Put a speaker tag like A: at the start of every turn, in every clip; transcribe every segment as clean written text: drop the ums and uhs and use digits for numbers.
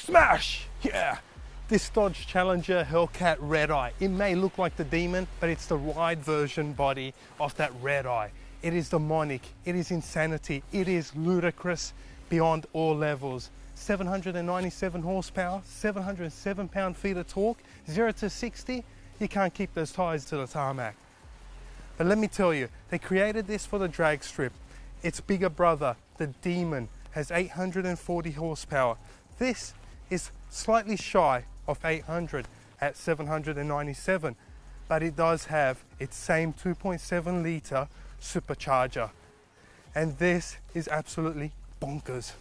A: Smash! Yeah! This Dodge Challenger Hellcat Redeye, it may look like the Demon, but it's the wide version body of that Redeye. It is demonic, it is insanity, it is ludicrous beyond all levels. 797 horsepower, 707 pound-feet of torque, 0 to 60, you can't keep those tires to the tarmac. But let me tell you, they created this for the drag strip. Its bigger brother, the Demon, has 840 horsepower. This is slightly shy of 800 at 797, but it does have its same 2.7 litre supercharger. And this is absolutely bonkers.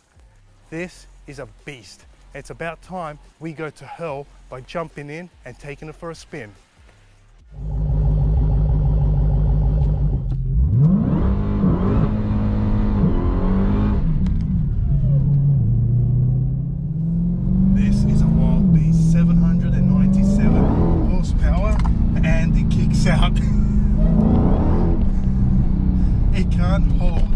A: This is a beast. It's about time we go to hell by jumping in and taking it for a spin. This is a wild beast, 797 horsepower, and it kicks out. It can't hold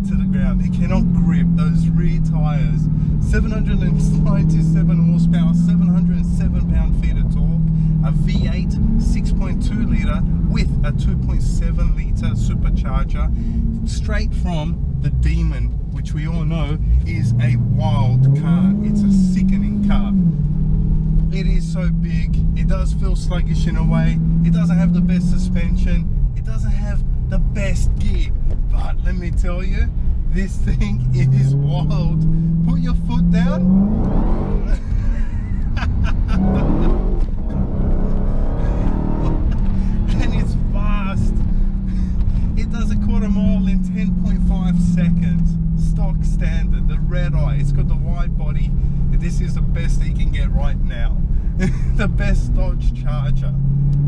A: to the ground. It cannot grip those rear tires. 797 horsepower, 707 pound-feet of torque, a V8 6.2 litre with a 2.7 litre supercharger, straight from the Demon, which we all know is a wild car. It's a sickening car. It is so big, it does feel sluggish in a way, it doesn't have the best suspension, it doesn't have the best gear, but let me tell you, this thing is wild. Put your foot down. And it's fast. It does a quarter mile in 10.5 seconds. Stock standard, the Redeye. It's got the wide body. This is the best that you can get right now. The best Dodge Charger,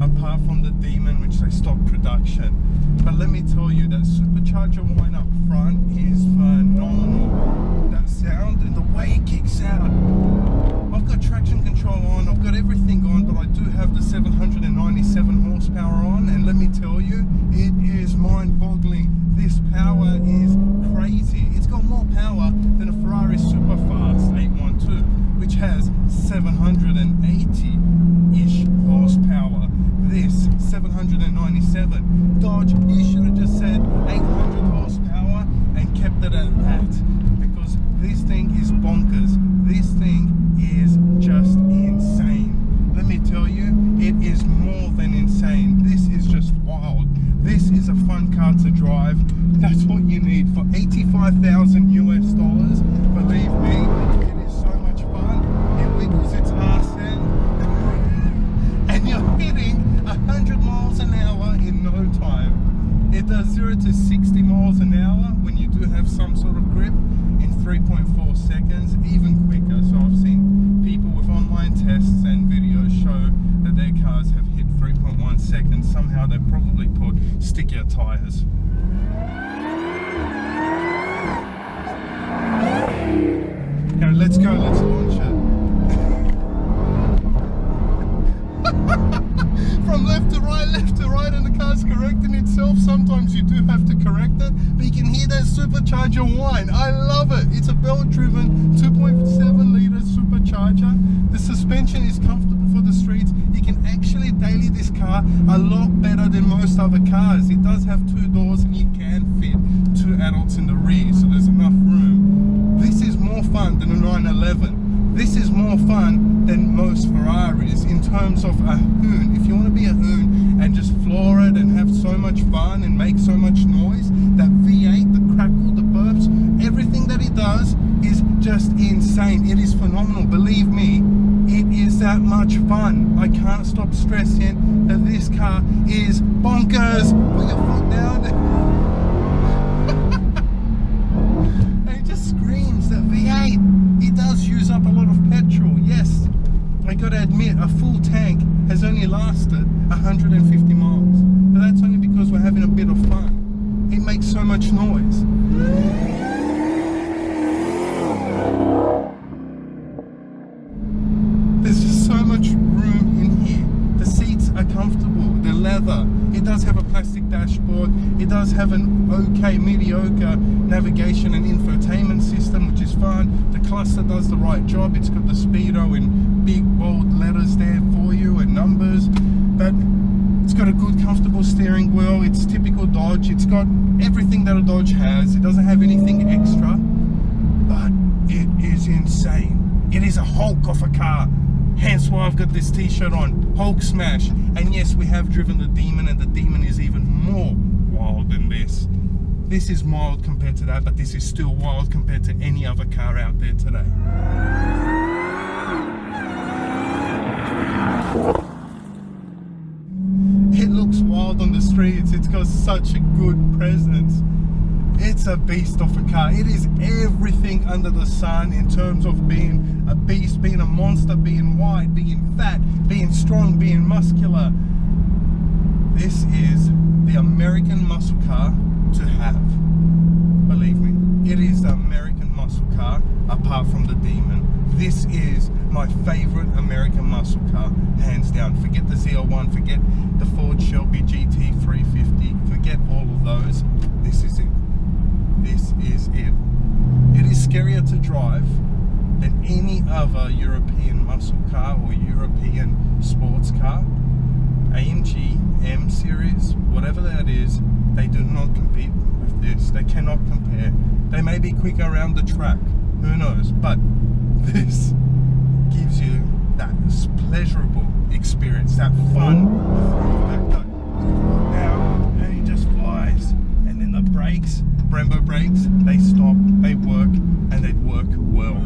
A: apart from the Demon, which they stopped production. But let me tell you, that supercharger whine up front is phenomenal. That sound and the way it kicks out. I've got traction control on, I've got everything on, but I do have the 797 horsepower on, and let me tell you, it is mind-boggling. This power is crazy. It's got more power than a Ferrari Superfast 812, which has 780-ish horsepower. This 797. Dodge, you should have just said 800 horsepower and kept it at that, because this thing is bonkers. This thing is just insane. Let me tell you, it is more than insane. This is just wild. This is a fun car to drive. That's what you need for $85,000 US. Believe me, it is so much fun. It wiggles its arse end, and you're hitting 100 miles an hour in no time. It does 0 to 60 miles an hour when you do have some sort of grip in 3.4 seconds, even quicker. So I've seen people with online tests and videos show that their cars have hit 3.1 seconds. Somehow they probably put stickier tires. Now let's go, let's launch it. From left to right, and the car's correcting itself. Sometimes you do have to correct it, but you can hear that supercharger whine. I love it. It's a belt-driven 2.7 litre supercharger. The suspension is comfortable for the streets. You can actually daily this car a lot better than most other cars. It does have 2 doors, and you can fit 2 adults in the rear, so there's enough room. This is more fun than a 911. This is more fun than most Ferraris in terms of a hoon. If you want to be a hoon and just floor it and have so much fun and make so much noise, that V8, the crackle, the burps, everything that it does is just insane. It is phenomenal. Believe me, it is that much fun. I can't stop stressing that this car is bonkers. Put your foot down. And it just screams, that V8. It does use up a lot of petrol, yes. I gotta admit, a full tank has only lasted 150 miles. But that's only because we're having a bit of fun. It makes so much noise. There's just so much room in here. The seats are comfortable. The leather. It does have a plastic dashboard. It does have an okay, mediocre navigation and infotainment system, which is fine. The cluster does the right job. It's got the speedo in big bold letters there for you and numbers, but it's got a good comfortable steering wheel. It's typical Dodge. It's got everything that a Dodge has. It doesn't have anything extra, but it is insane. It is a Hulk of a car. Hence why I've got this t-shirt on, Hulk Smash. And yes, we have driven the Demon, and the Demon is even more wild than this. This is mild compared to that, but this is still wild compared to any other car out there today. It looks wild on the streets. It's got such a good presence. It's a beast of a car. It is everything under the sun in terms of being a beast, being a monster, being wide, being fat, being strong, being muscular. This is the American muscle car to have. Believe me, it is the American muscle car apart from the Demon. This is my favorite American muscle car, hands down. Forget the Z01, forget the Ford Shelby GT350, forget all of those. This is it. This is it. It is scarier to drive than any other European muscle car or European sports car. AMG, M Series, whatever that is, they do not compete with this. They cannot compare. They may be quicker around the track, who knows, but this gives you that pleasurable experience, that fun factor. Now, and it just flies, and then the brakes, Brembo brakes, they stop, they work, and they work well.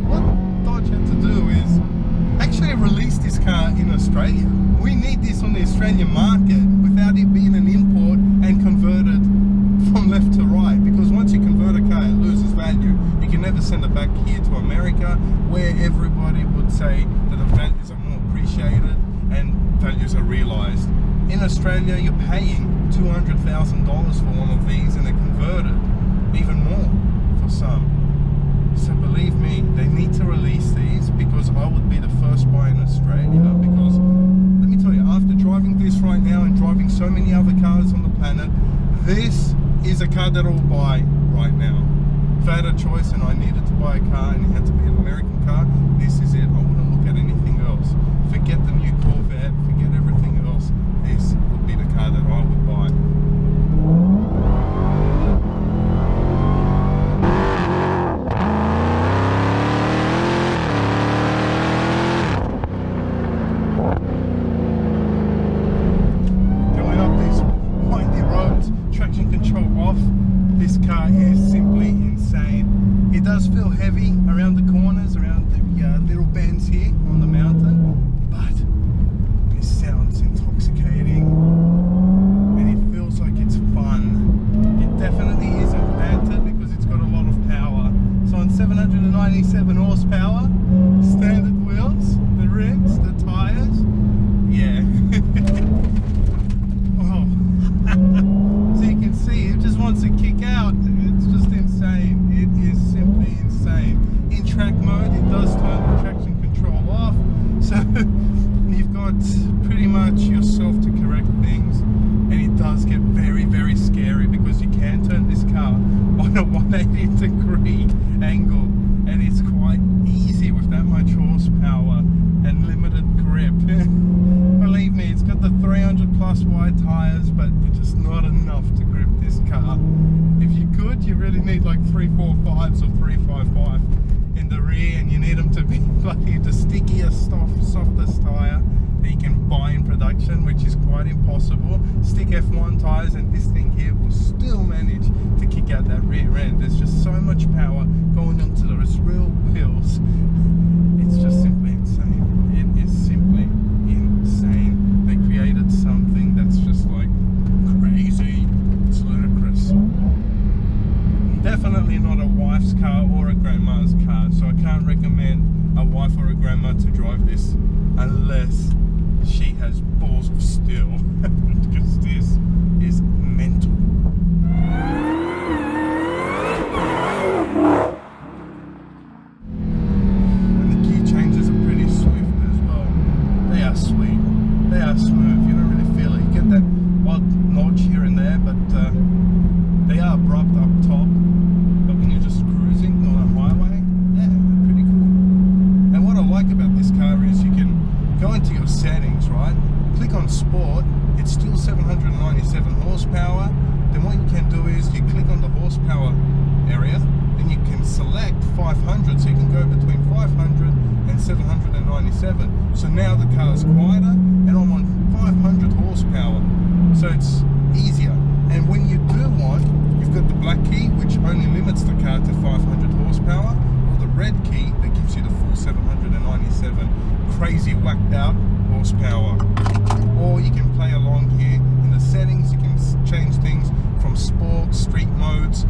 A: What Dodge had to do is actually release this car in Australia. We need this on the Australian market without it being an import and converted from left to right, because once you convert a car, it loses value. You can never send it back here to America, where everybody would say that the values are more appreciated and values are realized. In Australia, you're paying $200,000 for one of these, and they're converted even more for some. So believe me, they need to release these, because I would be the first buyer in Australia. Because let me tell you, after driving this right now and driving so many other cars on the planet, this is a car that I'll buy right now. If I had a choice and I needed to buy a car and it had to be an American car, this is it. I wouldn't look at anything else. Forget the new Corvette, forget everything else. This would be the car that I would buy. Going up these windy roads, traction control off. This car is simply insane. It does feel heavy around the corners, around the little bends here on the mountain, but it sounds intoxicating and it feels like it's fun. It definitely isn't battered because it's got a lot of power. So on 797 horsepower, standard wheels, the rims, the tires, yeah. Oh. So you can see it just wants to kick out. It's just insane. It is simply insane. In track mode, it does turn the traction control off, so you've got pretty much yourself to correct things, and it does get very, very scary because you can turn this car on a 180-degree angle, and it's quite easy with that much horsepower and limited grip. Believe me, it's got the 300 plus wide tires, but they're just not enough to grip this car. If you could, you really need like 345s or 355 in the rear, and you need them to be bloody the stickiest, softest tire that you can buy in production, which is quite impossible. Stick F1 tires and this thing here will still manage to kick out that rear end. There's just so much power going onto those real wheels. It's just simply insane. It is simply insane. They created something that's just like crazy. It's ludicrous. Definitely not a wife's car or a grandma's car, so I can't recommend a wife or a grandma to drive this unless she has balls of steel, because this is mental. 500, so you can go between 500 and 797. So now the car's quieter and I'm on 500 horsepower, so it's easier. And when you do want, you've got the black key, which only limits the car to 500 horsepower, or the red key that gives you the full 797 crazy whacked out horsepower. Or you can play along here in the settings. You can change things from sport, street modes,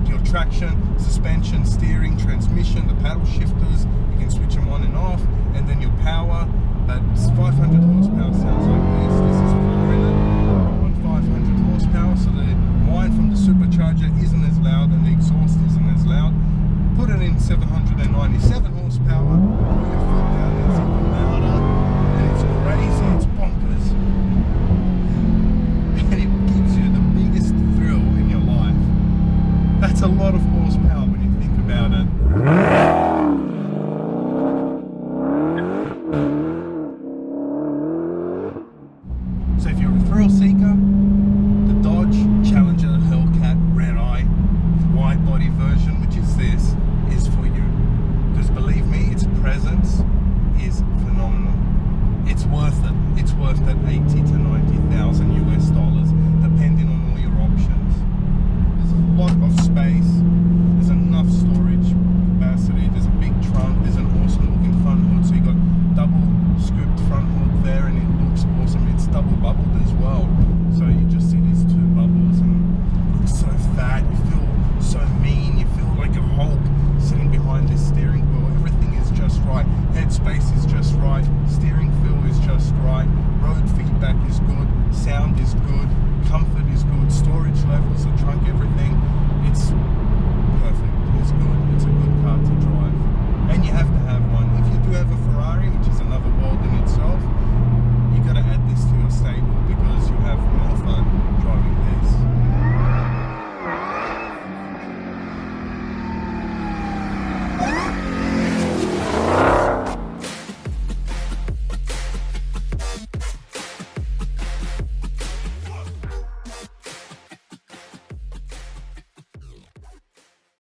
A: your traction, suspension, steering, transmission, the paddle shifters. You can switch them on and off, and then your power. But 500 horsepower sounds like this. This is 4 in it on 500 horsepower, so the whine from the supercharger isn't as loud and the exhaust isn't as loud. Put it in 797 horsepower, put your foot down, it's even louder, and it's crazy, it's bonkers. And it gives you the biggest thrill in your life. That's a lot of horsepower when you think about it. So if you're a thrill seeker, the Dodge Challenger Hellcat Redeye Widebody version, which is this, is for you. Because believe me, its presence is phenomenal. It's worth it. It's worth that 80 to 90,000 US dollars, depending on all your options. There's a lot of space. There's enough storage capacity. There's a big trunk. There's an awesome looking front hood. So you got double scooped front hood there, and it looks awesome. It's double bubbled as well. So you just see these two bubbles, and it looks so fat. You feel so mean. You feel like a Hulk sitting behind this steering wheel. Everything is just right. Headspace is just right. Steering feel is just right. Road feedback is good. Sound is good. Comfort is good. Storage levels, the trunk, everything